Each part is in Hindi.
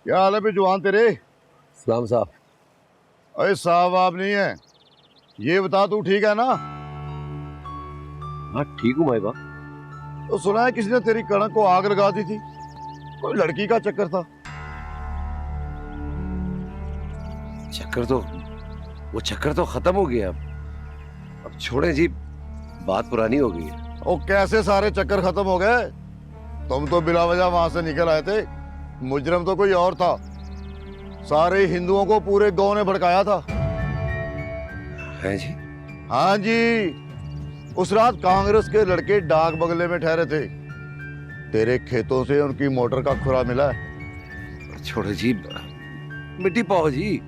क्या हाल है बे जुआन तेरे? सलाम साहब। अरे साहब आप नहीं है, ये बता तू ठीक है ना? हाँ ठीक हूँ भाई बा। तो सुना है किसी ने तेरी कणक को आग लगा दी थी, कोई लड़की का चक्कर था। वो चक्कर तो खत्म हो गया। अब छोड़े जी, बात पुरानी हो गई है। ओ कैसे सारे चक्कर खत्म हो गए? तुम तो बिला वजह वहां से निकल आए थे, मुजरम तो कोई और था। सारे हिंदुओं को पूरे गांव ने भड़काया था। हैं जी? हाँ जी, उस रात कांग्रेस के लड़के डाक बंगले में ठहरे थे। तेरे खेतों से उनकी मोटर का खुरा मिला है। छोड़े जी, मिट्टी पाओ जी,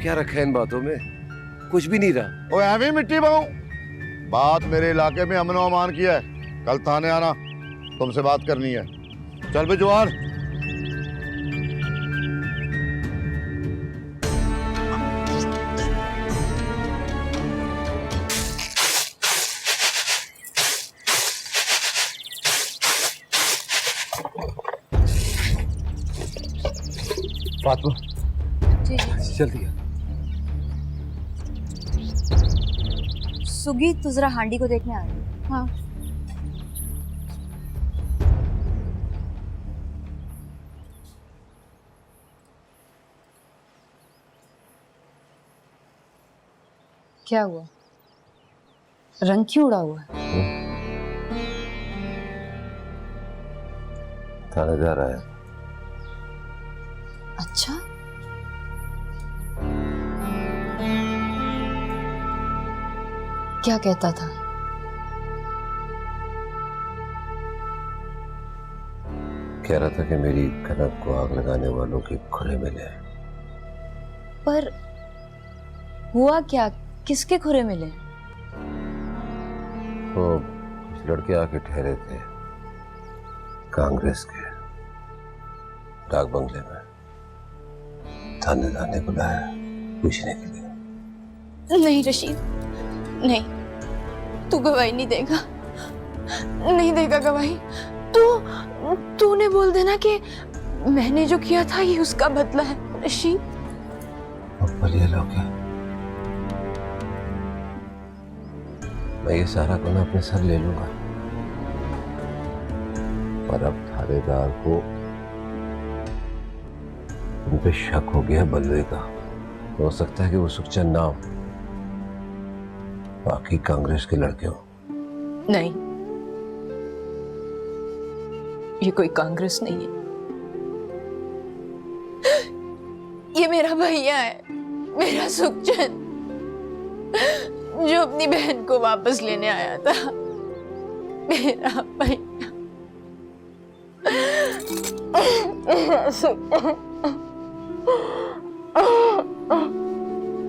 क्या रखा है इन बातों में? कुछ भी नहीं रहा। ओ एवी मिट्टी पाऊं? बात मेरे इलाके में अमन अमान की है। कल थाने आना, तुमसे बात करनी है। चल बे जवान। फातिमा जी जी। जल्दी आ। सुगी तू जरा हांडी को देखने आ रही है। हाँ। क्या हुआ? रंग क्यों उड़ा हुआ है? थानेदार आया। अच्छा, क्या कहता था? कह रहा था कि मेरी कनक को आग लगाने वालों के खुरे मिले। पर हुआ क्या? किसके खुरे मिले? वो कुछ लड़के आके ठहरे थे कांग्रेस के, डाक बंगले में। थानेदार ने बुलाया पूछने के लिए। नहीं रशीद, नहीं, तू गवाही नहीं देगा, नहीं देगा गवाही। तूने बोल देना कि मैंने जो किया था ये उसका बदला है रशीद। अब बलिया लोग क्या? मैं ये सारा गुना अपने सर ले लूंगा, पर अब थानेदार को उन पे शक हो गया बलवे का। हो सकता है कि वो सुखचंद ना हो, बाकी कांग्रेस के लड़के हो। नहीं, ये कोई कांग्रेस नहीं है, ये मेरा भैया है, मेरा सुखचंद, जो अपनी बहन को वापस लेने आया था। मेरा भैया, मेरा सुखचंद।